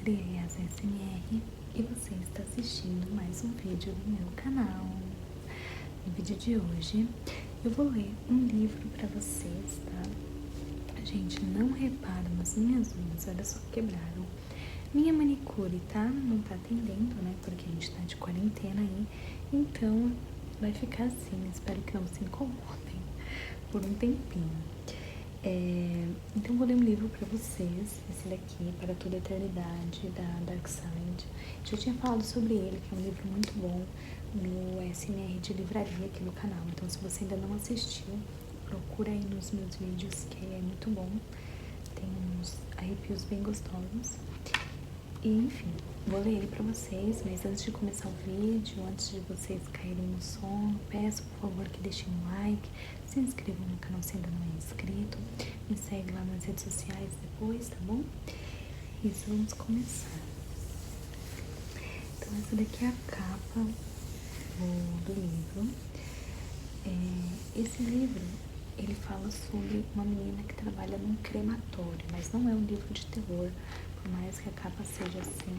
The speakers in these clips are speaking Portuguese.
Sereias SMR e você está assistindo mais um vídeo do meu canal. No vídeo de hoje eu vou ler um livro para vocês, tá? Gente, não repara nas minhas unhas, olha só, quebraram. Minha manicure não tá atendendo, né? Porque a gente tá de quarentena aí, então vai ficar assim, espero que não se incomodem por um tempinho. Então vou ler um livro pra vocês, esse daqui, Para Toda a Eternidade, da Dark Side. Já tinha falado sobre ele, que é um livro muito bom, no SMR de livraria aqui no canal. Então se você ainda não assistiu, procura aí nos meus vídeos, que é muito bom. Tem uns arrepios bem gostosos. E enfim, vou ler ele pra vocês, mas antes de começar o vídeo, antes de vocês caírem no sono, peço por favor que deixem um like, se inscrevam no canal se ainda não é inscrito, me segue lá nas redes sociais depois, tá bom? Isso, vamos começar. Então essa daqui é a capa do livro. Esse livro, ele fala sobre uma menina que trabalha num crematório, mas não é um livro de terror, por mais que a capa seja assim.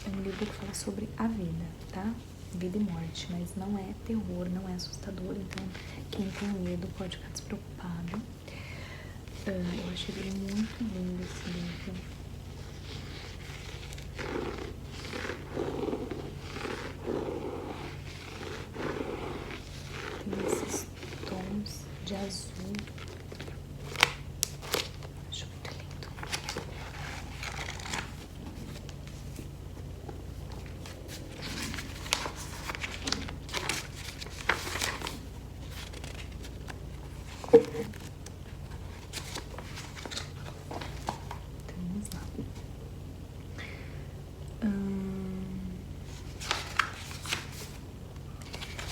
É um livro que fala sobre a vida, tá? Vida e morte, mas não é terror, não é assustador, então quem tem medo pode ficar despreocupado. Eu achei ele muito lindo, esse livro. Tem esses tons de azul. Acho muito lindo. Então, vamos lá.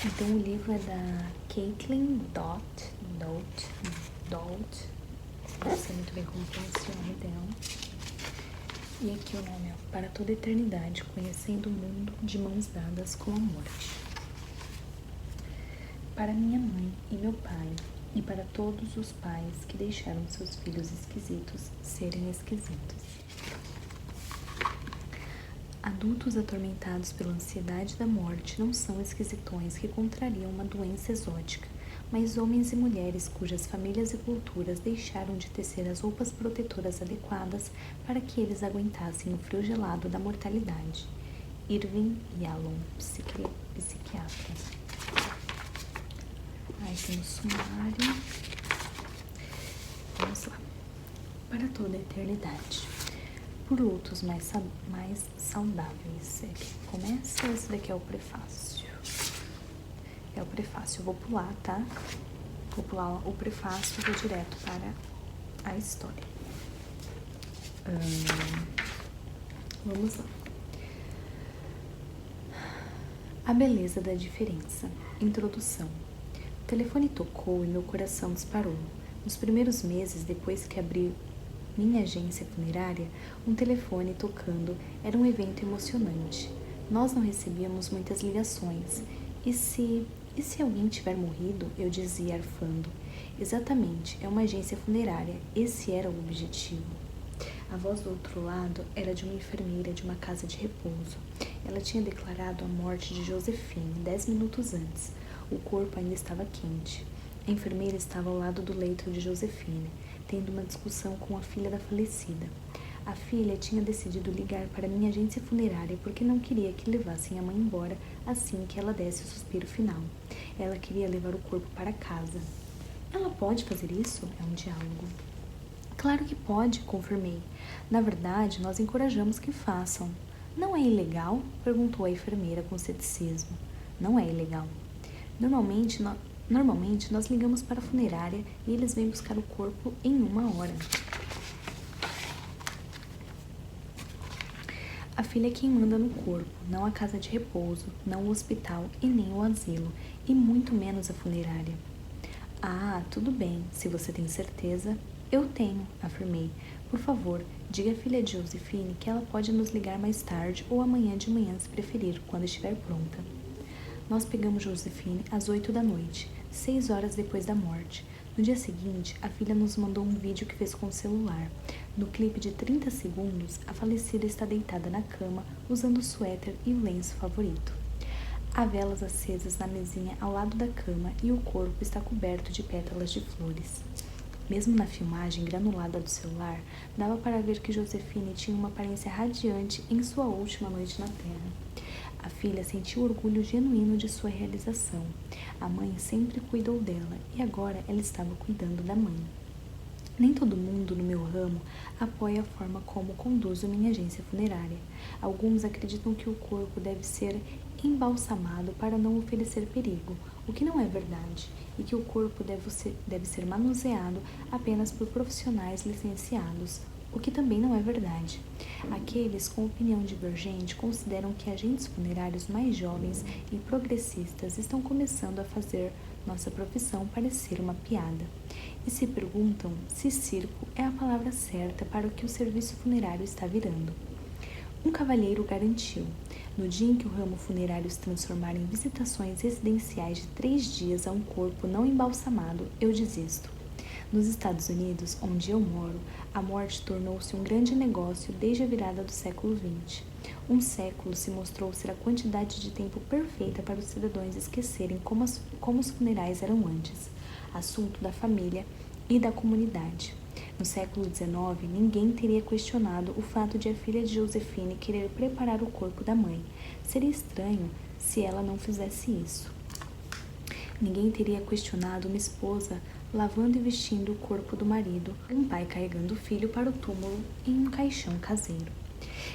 Então, o livro é da Caitlin Dot, não sei muito bem como pronuncia o nome dela. E aqui o nome é Para Toda a Eternidade, Conhecendo o Mundo de Mãos Dadas com a Morte. Para minha mãe e meu pai, e para todos os pais que deixaram seus filhos esquisitos serem esquisitos. Adultos atormentados pela ansiedade da morte não são esquisitões que contrariam uma doença exótica, mas homens e mulheres cujas famílias e culturas deixaram de tecer as roupas protetoras adequadas para que eles aguentassem o frio gelado da mortalidade. Irving Yalom, psiquiatra. Aí tem o sumário. Vamos lá. Para toda a eternidade. Por lutos mais saudáveis. Aqui começa, esse daqui é o prefácio. É o prefácio, eu vou pular, tá? Vou pular o prefácio e vou direto para a história. Vamos lá. A beleza da diferença. Introdução. O telefone tocou e meu coração disparou. Nos primeiros meses, depois que abri minha agência funerária, um telefone tocando era um evento emocionante. Nós não recebíamos muitas ligações. E se alguém tiver morrido? Eu dizia arfando. Exatamente, é uma agência funerária. Esse era o objetivo. A voz do outro lado era de uma enfermeira de uma casa de repouso. Ela tinha declarado a morte de Josephine 10 minutos antes. O corpo ainda estava quente. A enfermeira estava ao lado do leito de Josephine, tendo uma discussão com a filha da falecida. A filha tinha decidido ligar para minha agência funerária porque não queria que levassem a mãe embora assim que ela desse o suspiro final. Ela queria levar o corpo para casa. Ela pode fazer isso? É um diálogo. Claro que pode, confirmei. Na verdade, nós encorajamos que façam. Não é ilegal? Perguntou a enfermeira com ceticismo. Não é ilegal. Normalmente nós ligamos para a funerária e eles vêm buscar o corpo em 1 hora. A filha é quem manda no corpo, não a casa de repouso, não o hospital e nem o asilo, e muito menos a funerária. Ah, tudo bem, se você tem certeza. Eu tenho, afirmei. Por favor, diga à filha de Josephine que ela pode nos ligar mais tarde ou amanhã de manhã, se preferir, quando estiver pronta. Nós pegamos Josephine às 8 da noite, 6 horas depois da morte. No dia seguinte, a filha nos mandou um vídeo que fez com o celular. No clipe de 30 segundos, a falecida está deitada na cama, usando o suéter e o lenço favorito. Há velas acesas na mesinha ao lado da cama e o corpo está coberto de pétalas de flores. Mesmo na filmagem granulada do celular, dava para ver que Josefine tinha uma aparência radiante em sua última noite na Terra. A filha sentiu orgulho genuíno de sua realização. A mãe sempre cuidou dela e agora ela estava cuidando da mãe. Nem todo mundo no meu ramo apoia a forma como conduzo minha agência funerária. Alguns acreditam que o corpo deve ser embalsamado para não oferecer perigo, o que não é verdade, e que o corpo deve ser manuseado apenas por profissionais licenciados, o que também não é verdade. Aqueles com opinião divergente consideram que agentes funerários mais jovens e progressistas estão começando a fazer nossa profissão parecer uma piada. E se perguntam se circo é a palavra certa para o que o serviço funerário está virando. Um cavalheiro garantiu: no dia em que o ramo funerário se transformar em visitações residenciais de 3 dias a um corpo não embalsamado, eu desisto. Nos Estados Unidos, onde eu moro, a morte tornou-se um grande negócio desde a virada do século XX. Um século se mostrou ser a quantidade de tempo perfeita para os cidadãos esquecerem como os funerais eram antes, assunto da família e da comunidade. No século XIX, ninguém teria questionado o fato de a filha de Josefine querer preparar o corpo da mãe. Seria estranho se ela não fizesse isso. Ninguém teria questionado uma esposa lavando e vestindo o corpo do marido, um pai carregando o filho para o túmulo em um caixão caseiro.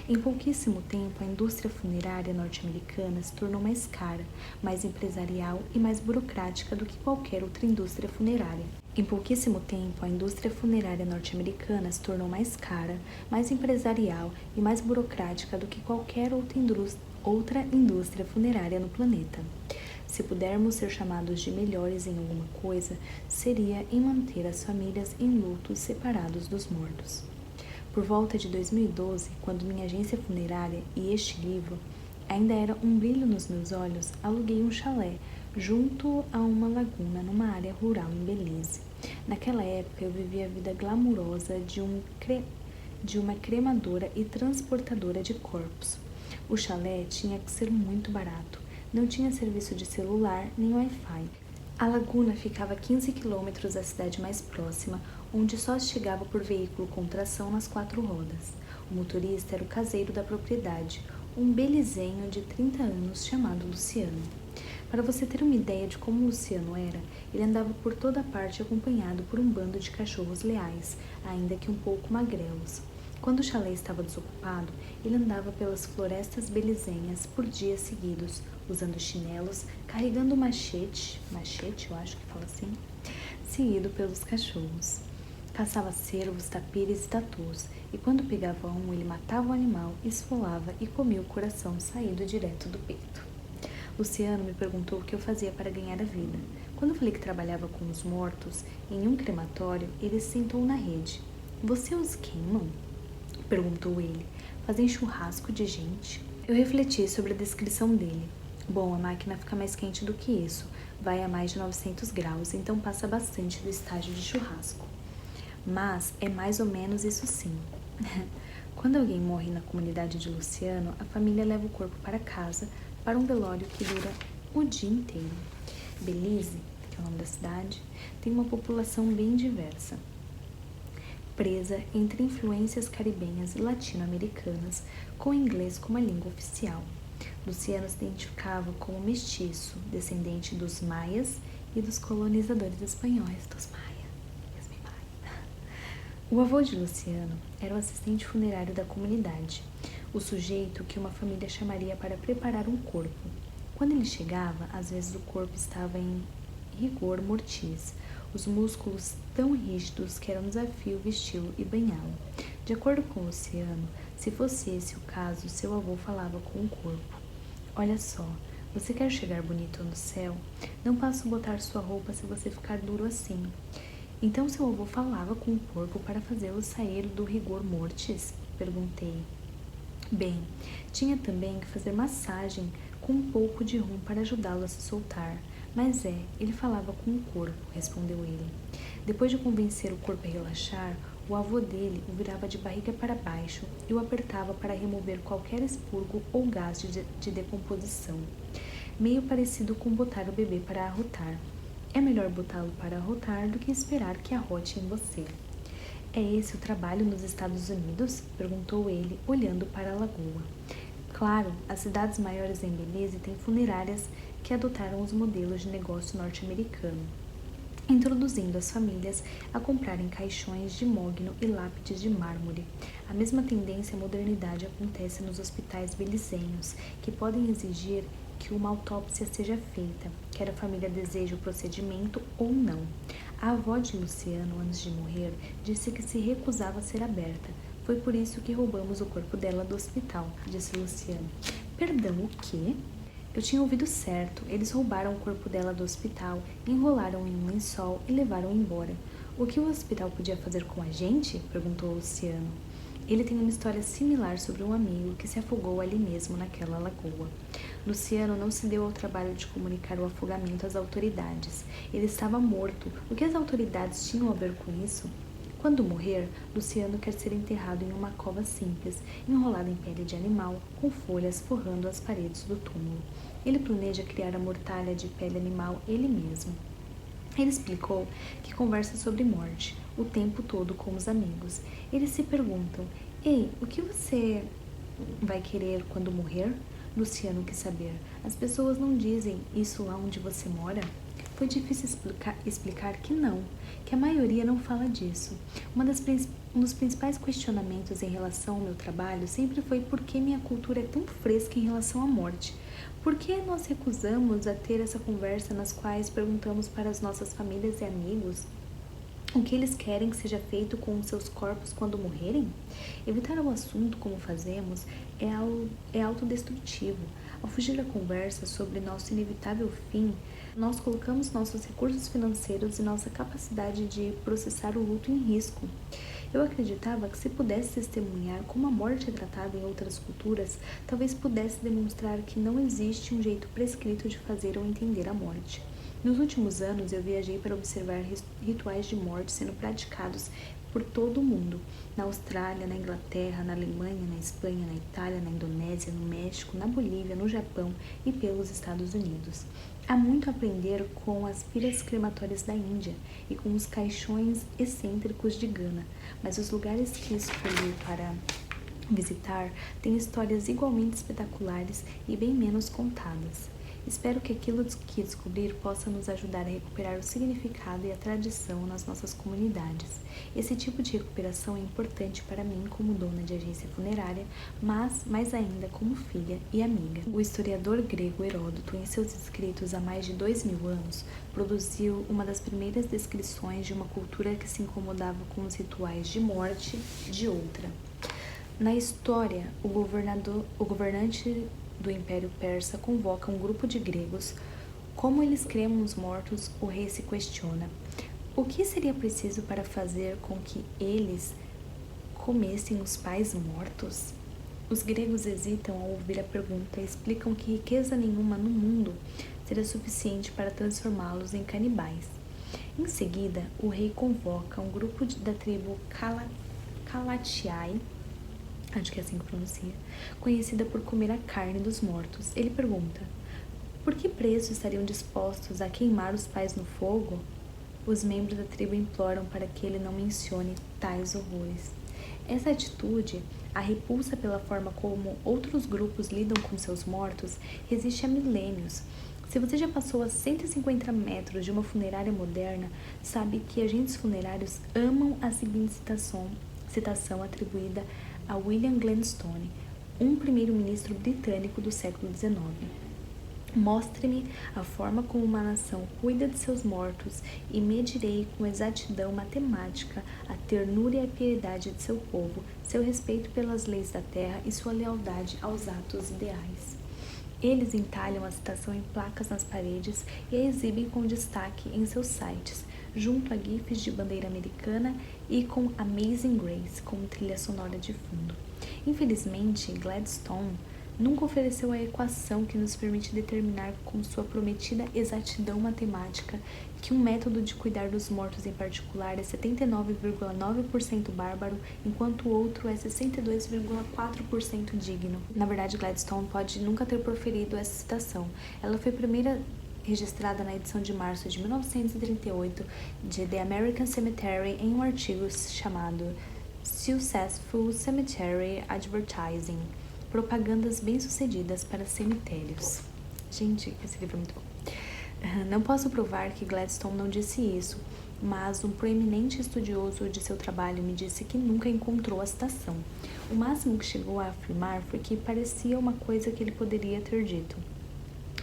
Em pouquíssimo tempo, a indústria funerária norte-americana se tornou mais cara, mais empresarial e mais burocrática do que qualquer outra indústria funerária. Em pouquíssimo tempo, a indústria funerária norte-americana se tornou mais cara, mais empresarial e mais burocrática do que qualquer outra indústria funerária no planeta. Se pudermos ser chamados de melhores em alguma coisa, seria em manter as famílias em lutos separados dos mortos. Por volta de 2012, quando minha agência funerária e este livro ainda era um brilho nos meus olhos, aluguei um chalé junto a uma laguna numa área rural em Belize. Naquela época eu vivia a vida glamurosa de uma cremadora e transportadora de corpos. O chalé tinha que ser muito barato. Não tinha serviço de celular nem Wi-Fi. A laguna ficava a 15 quilômetros da cidade mais próxima, onde só se chegava por veículo com tração nas 4 rodas. O motorista era o caseiro da propriedade, um belizenho de 30 anos chamado Luciano. Para você ter uma ideia de como Luciano era, ele andava por toda parte acompanhado por um bando de cachorros leais, ainda que um pouco magrelos. Quando o chalé estava desocupado, ele andava pelas florestas belizenhas por dias seguidos, usando chinelos, carregando um machete, eu acho que fala assim, seguido pelos cachorros. Caçava cervos, tapires e tatus, e quando pegava um, ele matava o animal, esfolava e comia o coração saído direto do peito. Luciano me perguntou o que eu fazia para ganhar a vida. Quando eu falei que trabalhava com os mortos, em um crematório, ele se sentou na rede. Você os queimam? Perguntou ele. Fazem churrasco de gente? Eu refleti sobre a descrição dele. Bom, a máquina fica mais quente do que isso. Vai a mais de 900 graus, então passa bastante do estágio de churrasco. Mas é mais ou menos isso sim. Quando alguém morre na comunidade de Luciano, a família leva o corpo para casa, para um velório que dura o dia inteiro. Belize, que é o nome da cidade, tem uma população bem diversa, presa entre influências caribenhas e latino-americanas, com o inglês como a língua oficial. Luciano se identificava como mestiço, descendente dos maias e dos colonizadores espanhóis, dos maias. O avô de Luciano era o assistente funerário da comunidade, o sujeito que uma família chamaria para preparar um corpo. Quando ele chegava, às vezes o corpo estava em rigor mortis, os músculos tão rígidos que era um desafio vesti-lo e banhá-lo. De acordo com Luciano, se fosse esse o caso, seu avô falava com o corpo. Olha só, você quer chegar bonito no céu? Não posso botar sua roupa se você ficar duro assim. Então seu avô falava com o corpo para fazê-lo sair do rigor mortis? Perguntei. Bem, tinha também que fazer massagem com um pouco de rum para ajudá-lo a se soltar, Mas ele falava com o corpo, respondeu ele. Depois de convencer o corpo a relaxar, o avô dele o virava de barriga para baixo e o apertava para remover qualquer expurgo ou gás de decomposição. Meio parecido com botar o bebê para arrotar. É melhor botá-lo para arrotar do que esperar que arrote em você. É esse o trabalho nos Estados Unidos? Perguntou ele, olhando para a lagoa. Claro, as cidades maiores em Belize têm funerárias que adotaram os modelos de negócio norte-americano, introduzindo as famílias a comprarem caixões de mogno e lápides de mármore. A mesma tendência à modernidade acontece nos hospitais belizenhos, que podem exigir que uma autópsia seja feita, quer a família deseje o procedimento ou não. A avó de Luciano, antes de morrer, disse que se recusava a ser aberta. Foi por isso que roubamos o corpo dela do hospital, disse Luciano. Perdão, o quê? Eu tinha ouvido certo. Eles roubaram o corpo dela do hospital, enrolaram em um lençol e levaram embora. O que o hospital podia fazer com a gente? Perguntou Luciano. Ele tem uma história similar sobre um amigo que se afogou ali mesmo naquela lagoa. Luciano não se deu ao trabalho de comunicar o afogamento às autoridades. Ele estava morto. O que as autoridades tinham a ver com isso? Quando morrer, Luciano quer ser enterrado em uma cova simples, enrolado em pele de animal, com folhas forrando as paredes do túmulo. Ele planeja criar a mortalha de pele animal ele mesmo. Ele explicou que conversa sobre morte, o tempo todo com os amigos. Eles se perguntam: Ei, o que você vai querer quando morrer? Luciano quis saber. As pessoas não dizem isso lá onde você mora? Foi difícil explicar que não, que a maioria não fala disso. Um dos principais questionamentos em relação ao meu trabalho sempre foi por que minha cultura é tão fresca em relação à morte. Por que nós recusamos a ter essa conversa nas quais perguntamos para as nossas famílias e amigos o que eles querem que seja feito com os seus corpos quando morrerem? Evitar o assunto como fazemos é autodestrutivo. Ao fugir da conversa sobre nosso inevitável fim, nós colocamos nossos recursos financeiros e nossa capacidade de processar o luto em risco. Eu acreditava que se pudesse testemunhar como a morte é tratada em outras culturas, talvez pudesse demonstrar que não existe um jeito prescrito de fazer ou entender a morte. Nos últimos anos, eu viajei para observar rituais de morte sendo praticados por todo o mundo. Na Austrália, na Inglaterra, na Alemanha, na Espanha, na Itália, na Indonésia, no México, na Bolívia, no Japão e pelos Estados Unidos. Há muito a aprender com as piras crematórias da Índia e com os caixões excêntricos de Gana, mas os lugares que escolhi para visitar têm histórias igualmente espetaculares e bem menos contadas. Espero que aquilo que descobrir possa nos ajudar a recuperar o significado e a tradição nas nossas comunidades. Esse tipo de recuperação é importante para mim como dona de agência funerária, mas mais ainda como filha e amiga. O historiador grego Heródoto, em seus escritos há mais de 2000 anos, produziu uma das primeiras descrições de uma cultura que se incomodava com os rituais de morte de outra. Na história, o governante do Império Persa convoca um grupo de gregos. Como eles cremam os mortos, o rei se questiona: o que seria preciso para fazer com que eles comessem os pais mortos? Os gregos hesitam ao ouvir a pergunta e explicam que riqueza nenhuma no mundo seria suficiente para transformá-los em canibais. Em seguida, o rei convoca um grupo da tribo Kalatiai, acho que é assim que pronuncia, conhecida por comer a carne dos mortos. Ele pergunta: por que preço estariam dispostos a queimar os pais no fogo? Os membros da tribo imploram para que ele não mencione tais horrores. Essa atitude, a repulsa pela forma como outros grupos lidam com seus mortos, resiste há milênios. Se você já passou a 150 metros de uma funerária moderna, sabe que agentes funerários amam a seguinte citação atribuída a William Gladstone, um primeiro-ministro britânico do século XIX. Mostre-me a forma como uma nação cuida de seus mortos e medirei com exatidão matemática a ternura e a piedade de seu povo, seu respeito pelas leis da terra e sua lealdade aos atos ideais. Eles entalham a citação em placas nas paredes e a exibem com destaque em seus sites, junto a gifs de bandeira americana e com Amazing Grace como trilha sonora de fundo. Infelizmente, Gladstone Nunca ofereceu a equação que nos permite determinar com sua prometida exatidão matemática que um método de cuidar dos mortos em particular é 79,9% bárbaro, enquanto o outro é 62,4% digno. Na verdade, Gladstone pode nunca ter proferido essa citação. Ela foi primeira registrada na edição de março de 1938 de The American Cemetery em um artigo chamado Successful Cemetery Advertising, Propagandas Bem-Sucedidas para Cemitérios. Gente, esse livro é muito bom. Não posso provar que Gladstone não disse isso, mas um proeminente estudioso de seu trabalho me disse que nunca encontrou a citação. O máximo que chegou a afirmar foi que parecia uma coisa que ele poderia ter dito.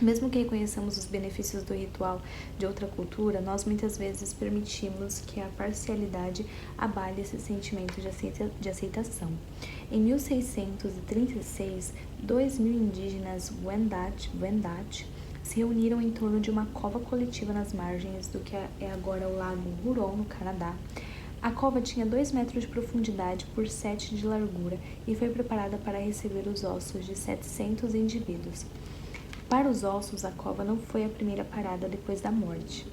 Mesmo que reconheçamos os benefícios do ritual de outra cultura, nós muitas vezes permitimos que a parcialidade abale esse sentimento de aceitação. Em 1636, 2.000 indígenas Wendat se reuniram em torno de uma cova coletiva nas margens do que é agora o Lago Huron, no Canadá. A cova tinha 2 metros de profundidade por 7 de largura e foi preparada para receber os ossos de 700 indivíduos. Para os ossos, a cova não foi a primeira parada depois da morte.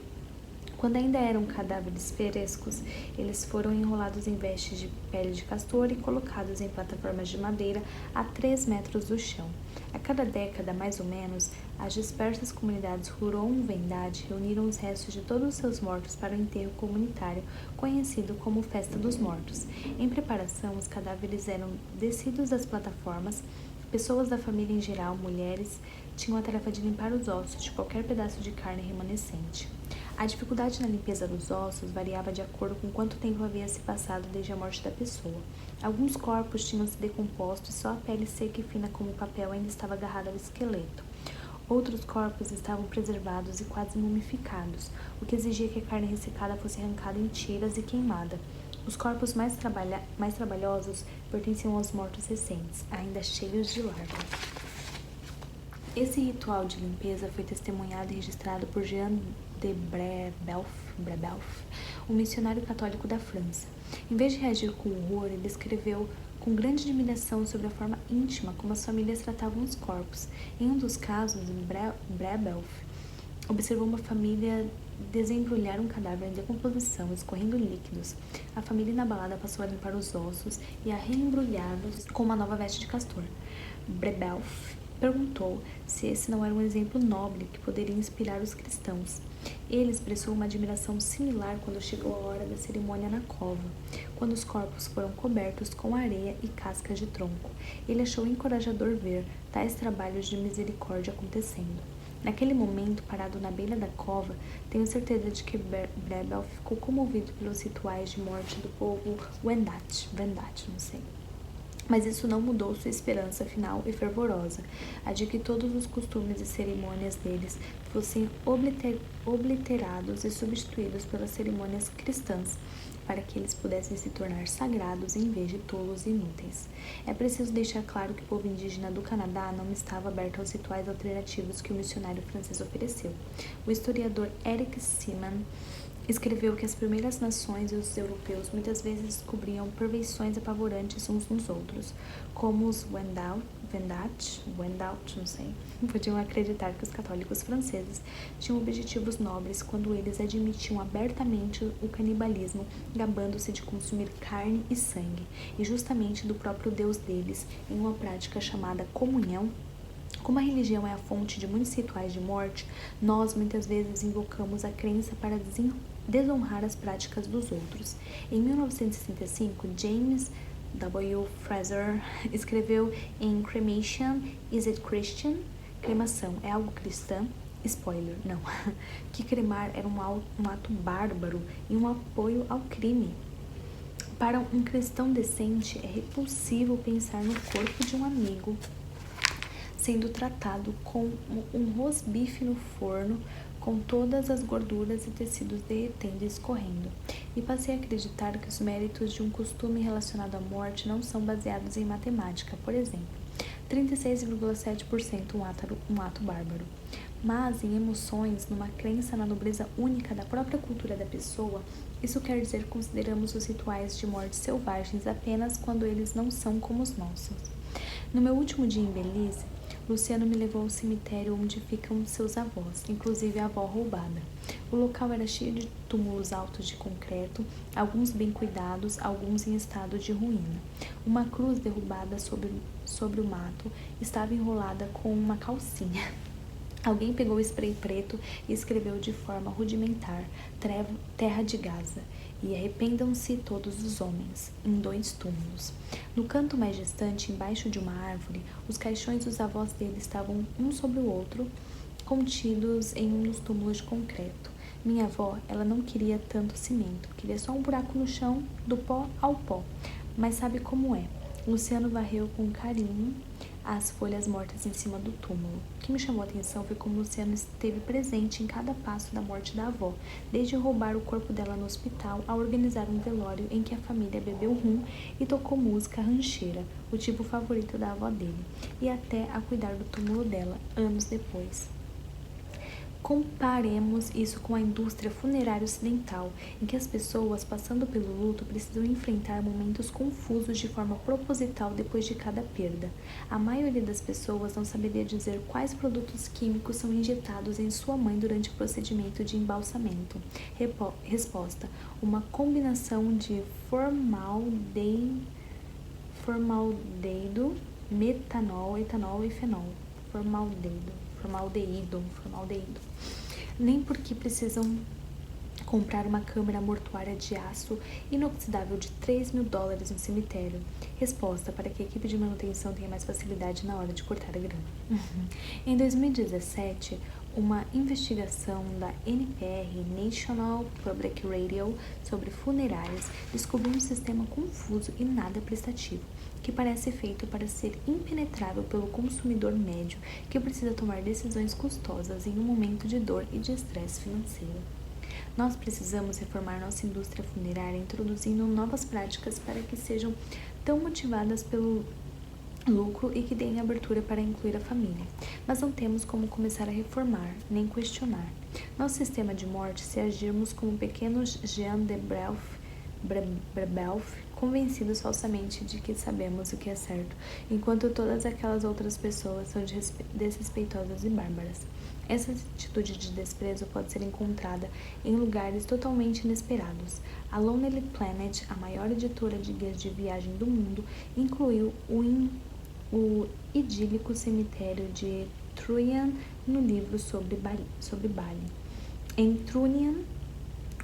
Quando ainda eram cadáveres frescos, eles foram enrolados em vestes de pele de castor e colocados em plataformas de madeira a 3 metros do chão. A cada década, mais ou menos, as dispersas comunidades Huron-Wendat reuniram os restos de todos os seus mortos para o enterro comunitário, conhecido como Festa dos Mortos. Em preparação, os cadáveres eram descidos das plataformas. Pessoas da família em geral, mulheres, tinham a tarefa de limpar os ossos de qualquer pedaço de carne remanescente. A dificuldade na limpeza dos ossos variava de acordo com quanto tempo havia se passado desde a morte da pessoa. Alguns corpos tinham se decomposto e só a pele seca e fina como papel ainda estava agarrada ao esqueleto. Outros corpos estavam preservados e quase mumificados, o que exigia que a carne ressecada fosse arrancada em tiras e queimada. Os corpos mais trabalhosos pertenciam aos mortos recentes, ainda cheios de larva. Esse ritual de limpeza foi testemunhado e registrado por Jean de Brébeuf, um missionário católico da França. Em vez de reagir com horror, ele escreveu com grande admiração sobre a forma íntima como as famílias tratavam os corpos. Em um dos casos, Brébeuf observou uma família desembrulhar um cadáver em decomposição, escorrendo líquidos. A família inabalada passou a limpar os ossos e a reembrulhá-los com uma nova veste de castor. Brébeuf perguntou se esse não era um exemplo nobre que poderia inspirar os cristãos. Ele expressou uma admiração similar quando chegou a hora da cerimônia na cova, quando os corpos foram cobertos com areia e cascas de tronco. Ele achou encorajador ver tais trabalhos de misericórdia acontecendo. Naquele momento, parado na beira da cova, tenho certeza de que Brébeuf ficou comovido pelos rituais de morte do povo Wendat, não sei. Mas isso não mudou sua esperança final e fervorosa, a de que todos os costumes e cerimônias deles fossem obliterados e substituídos pelas cerimônias cristãs, para que eles pudessem se tornar sagrados em vez de tolos e inúteis. É preciso deixar claro que o povo indígena do Canadá não estava aberto aos rituais alternativos que o missionário francês ofereceu. O historiador Eric Seaman escreveu que as primeiras nações e os europeus muitas vezes descobriam perfeições apavorantes uns nos outros, como os Wendat, não sei, podiam acreditar que os católicos franceses tinham objetivos nobres quando eles admitiam abertamente o canibalismo, gabando-se de consumir carne e sangue, e justamente do próprio Deus deles, em uma prática chamada comunhão. Como a religião é a fonte de muitos rituais de morte, nós muitas vezes invocamos a crença para desonrar as práticas dos outros. Em 1965, James W. Fraser escreveu em Cremation, Is It Christian? Cremação é algo cristã? Spoiler, não. Que cremar era um ato bárbaro e um apoio ao crime. Para um cristão decente, é repulsivo pensar no corpo de um amigo sendo tratado como um rosbife no forno, com todas as gorduras e tecidos derretendo e escorrendo. E passei a acreditar que os méritos de um costume relacionado à morte não são baseados em matemática, por exemplo, 36,7% um ato bárbaro, mas em emoções, numa crença na nobreza única da própria cultura da pessoa. Isso quer dizer que consideramos os rituais de morte selvagens apenas quando eles não são como os nossos. No meu último dia em Belize, Luciano me levou ao cemitério onde ficam seus avós, inclusive a avó roubada. O local era cheio de túmulos altos de concreto, alguns bem cuidados, alguns em estado de ruína. Uma cruz derrubada sobre o mato estava enrolada com uma calcinha. Alguém pegou o spray preto e escreveu de forma rudimentar: Terra de Gaza, e arrependam-se todos os homens, em 2 túmulos. No canto mais distante, embaixo de uma árvore, os caixões dos avós dele estavam um sobre o outro, contidos em um dos túmulos de concreto. Minha avó, ela não queria tanto cimento, queria só um buraco no chão, do pó ao pó. Mas sabe como é? Luciano varreu com carinho as folhas mortas em cima do túmulo. O que me chamou a atenção foi como Luciano esteve presente em cada passo da morte da avó, desde roubar o corpo dela no hospital a organizar um velório em que a família bebeu rum e tocou música rancheira, o tipo favorito da avó dele, e até a cuidar do túmulo dela, anos depois. Comparemos isso com a indústria funerária ocidental, em que as pessoas, passando pelo luto, precisam enfrentar momentos confusos de forma proposital depois de cada perda. A maioria das pessoas não saberia dizer quais produtos químicos são injetados em sua mãe durante o procedimento de embalsamento. Resposta: uma combinação de formaldeído, metanol, etanol e fenol. Formaldeído. Nem porque precisam comprar uma câmara mortuária de aço inoxidável de $3.000 no cemitério. Resposta: para que a equipe de manutenção tenha mais facilidade na hora de cortar a grama. Em 2017, uma investigação da NPR, National Public Radio, sobre funerárias, descobriu um sistema confuso e nada prestativo, que parece feito para ser impenetrável pelo consumidor médio que precisa tomar decisões custosas em um momento de dor e de estresse financeiro. Nós precisamos reformar nossa indústria funerária introduzindo novas práticas para que sejam tão motivadas pelo lucro e que deem abertura para incluir a família. Mas não temos como começar a reformar, nem questionar nosso sistema de morte se agirmos como pequenos Jean de Brebeuf, convencidos falsamente de que sabemos o que é certo, enquanto todas aquelas outras pessoas são desrespeitosas e bárbaras. Essa atitude de desprezo pode ser encontrada em lugares totalmente inesperados. A Lonely Planet, a maior editora de guias de viagem do mundo, incluiu o idílico cemitério de Trunian no livro sobre Bali. Em Trunian,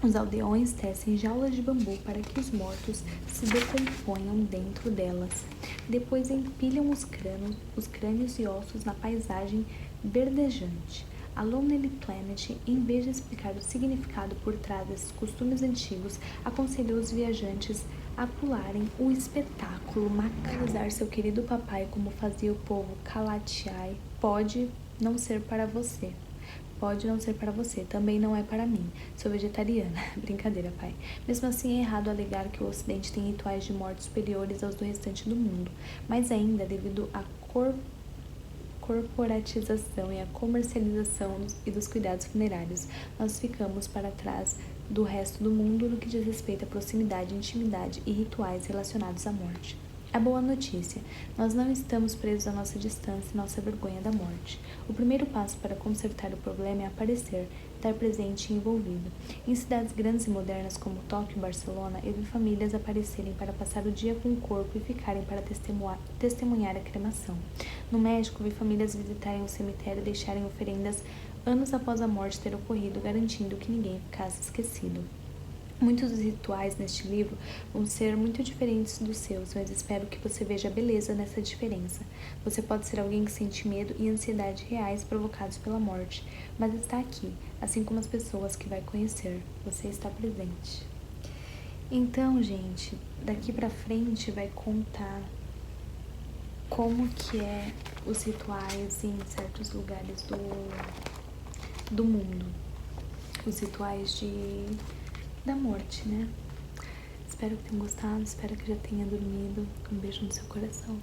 os aldeões tecem jaulas de bambu para que os mortos se decomponham dentro delas. Depois empilham os crânios e ossos na paisagem verdejante. A Lonely Planet, em vez de explicar o significado por trás desses costumes antigos, aconselhou os viajantes a pularem o espetáculo macabro. Usar seu querido papai como fazia o povo Kalachai pode não ser para você. Também não é para mim. Sou vegetariana. Brincadeira, pai. Mesmo assim, é errado alegar que o Ocidente tem rituais de morte superiores aos do restante do mundo. Mas ainda, devido à corporatização e à comercialização e dos cuidados funerários, nós ficamos para trás do resto do mundo no que diz respeito à proximidade, intimidade e rituais relacionados à morte. A boa notícia: nós não estamos presos à nossa distância e nossa vergonha da morte. O primeiro passo para consertar o problema é aparecer, estar presente e envolvido. Em cidades grandes e modernas como Tóquio e Barcelona, eu vi famílias aparecerem para passar o dia com o corpo e ficarem para testemunhar a cremação. No México, vi famílias visitarem o cemitério e deixarem oferendas anos após a morte ter ocorrido, garantindo que ninguém ficasse esquecido. Muitos dos rituais neste livro vão ser muito diferentes dos seus, mas espero que você veja a beleza nessa diferença. Você pode ser alguém que sente medo e ansiedade reais provocados pela morte, mas está aqui, assim como as pessoas que vai conhecer. Você está presente. Então, gente, daqui pra frente vai contar como que é os rituais em certos lugares do mundo. Os rituais da morte, né? Espero que tenham gostado, espero que já tenha dormido. Um beijo no seu coração.